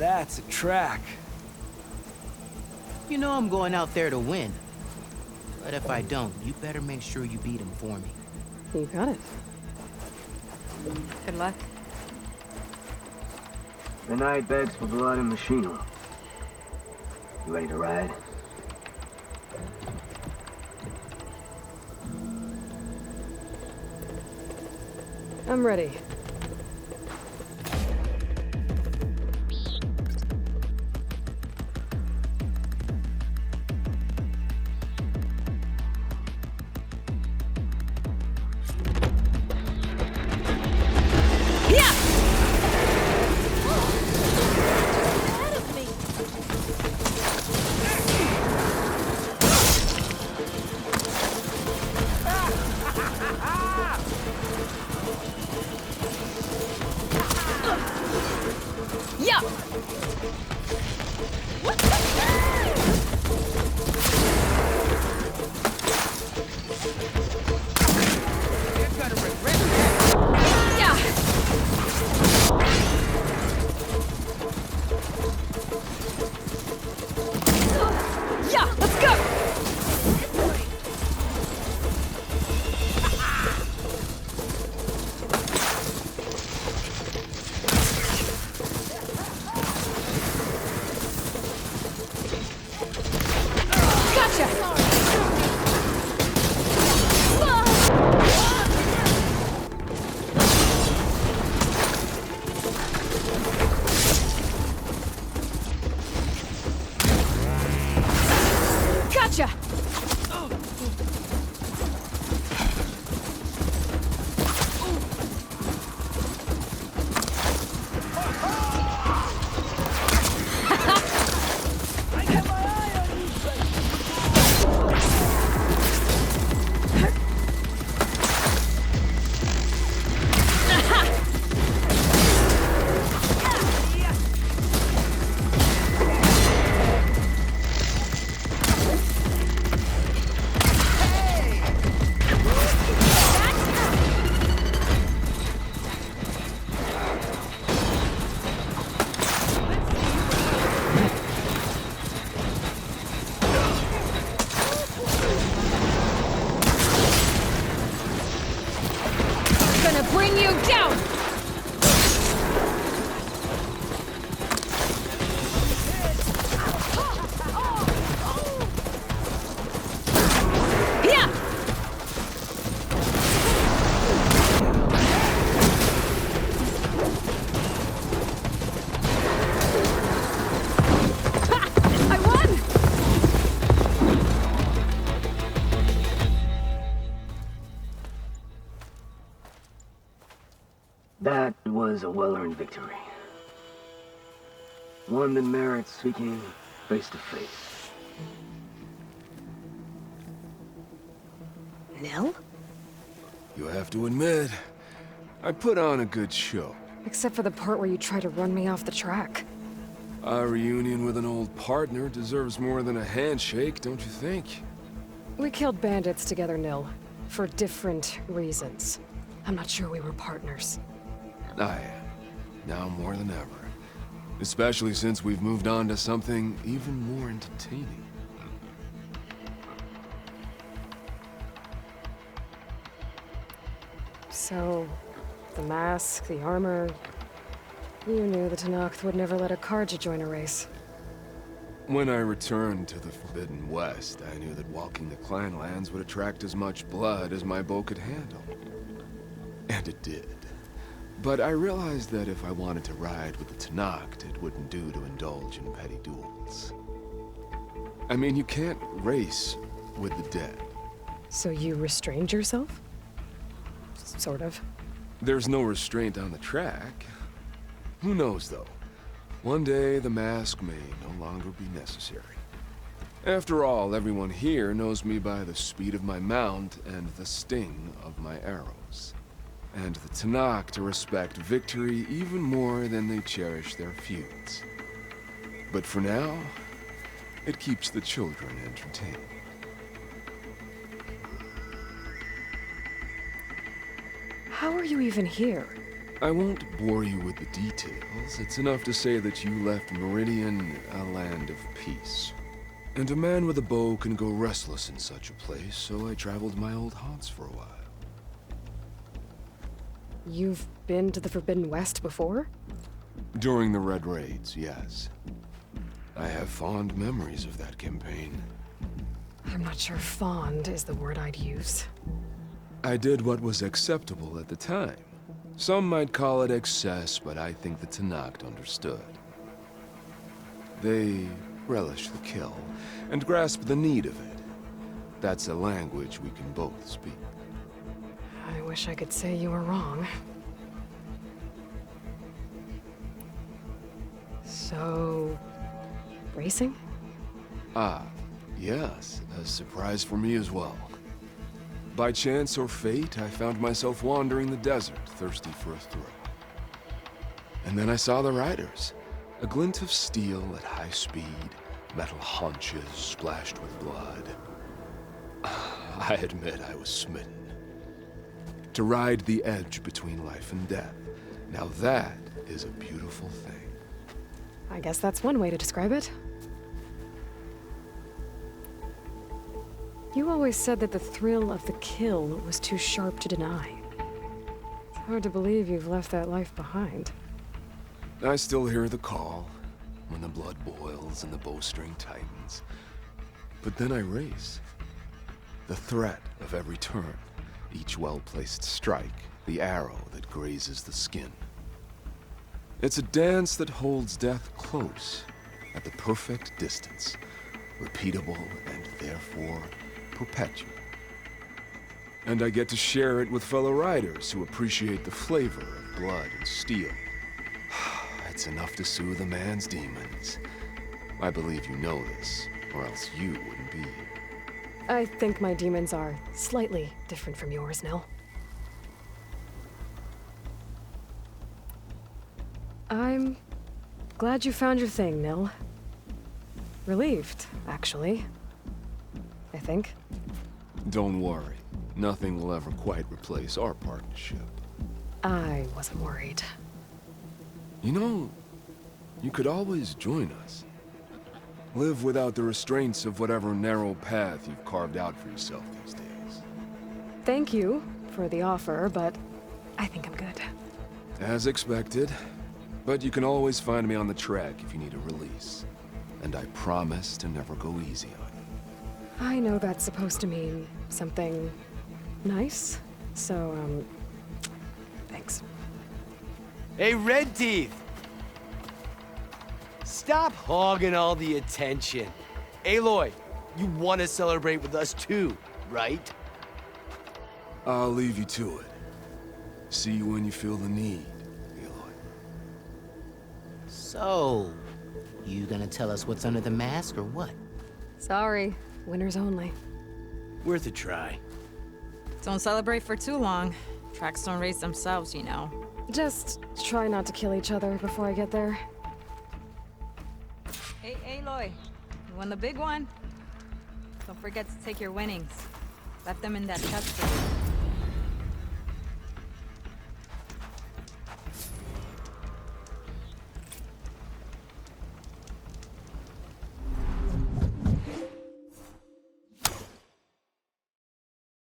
that's a track. You know I'm going out there to win. But if I don't, you better make sure you beat him for me. You got it. Good luck. The night begs for blood and machino. You ready to ride? I'm ready. Bring you down! That was a well-earned victory. One that merits speaking face to face. Nell? You have to admit, I put on a good show. Except for the part where you try to run me off the track. A reunion with an old partner deserves more than a handshake, don't you think? We killed bandits together, Nil. For different reasons. I'm not sure we were partners. I am. Now more than ever. Especially since we've moved on to something even more entertaining. So, the mask, the armor... You knew the Tenakth would never let a Karja join a race. When I returned to the Forbidden West, I knew that walking the clan lands would attract as much blood as my bow could handle. And it did. But I realized that if I wanted to ride with the Tenakth, it wouldn't do to indulge in petty duels. I mean, you can't race with the dead. So you restrained yourself? Sort of. There's no restraint on the track. Who knows, though? One day, the mask may no longer be necessary. After all, everyone here knows me by the speed of my mount and the sting of my arrows. And the Tenakth respect victory even more than they cherish their feuds. But for now, it keeps the children entertained. How are you even here? I won't bore you with the details. It's enough to say that you left Meridian a land of peace. And a man with a bow can go restless in such a place, so I traveled my old haunts for a while. You've been to the Forbidden West before? During the Red Raids, yes. I have fond memories of that campaign. I'm not sure fond is the word I'd use. I did what was acceptable at the time. Some might call it excess, but I think the Tenakth understood. They relish the kill, and grasp the need of it. That's a language we can both speak. I wish I could say you were wrong. So... racing? Ah, yes, a surprise for me as well. By chance or fate, I found myself wandering the desert, thirsty for a thrill. And then I saw the riders. A glint of steel at high speed, metal haunches splashed with blood. I admit I was smitten. To ride the edge between life and death. Now that is a beautiful thing. I guess that's one way to describe it. You always said that the thrill of the kill was too sharp to deny. It's hard to believe you've left that life behind. I still hear the call, when the blood boils and the bowstring tightens. But then I race. The threat of every turn, each well-placed strike, the arrow that grazes the skin. It's a dance that holds death close, at the perfect distance, repeatable and therefore perpetual. And I get to share it with fellow riders who appreciate the flavor of blood and steel. It's enough to soothe a man's demons. I believe you know this, or else you wouldn't be here. I think my demons are slightly different from yours, Nil. I'm glad you found your thing, Nil. Relieved, actually. I think. Don't worry. Nothing will ever quite replace our partnership. I wasn't worried. You know, you could always join us. Live without the restraints of whatever narrow path you've carved out for yourself these days. Thank you for the offer, but I think I'm good. As expected. But you can always find me on the track if you need a release. And I promise to never go easy on you. I know that's supposed to mean something nice, so, thanks. Hey, Red Teeth! Stop hogging all the attention. Aloy, you want to celebrate with us too, right? I'll leave you to it. See you when you feel the need, Aloy. So, you gonna tell us what's under the mask or what? Sorry, winners only. Worth a try. Don't celebrate for too long. Tracks don't race themselves, you know. Just try not to kill each other before I get there. Hey, Aloy, you won the big one? Don't forget to take your winnings. Left them in that chest for you.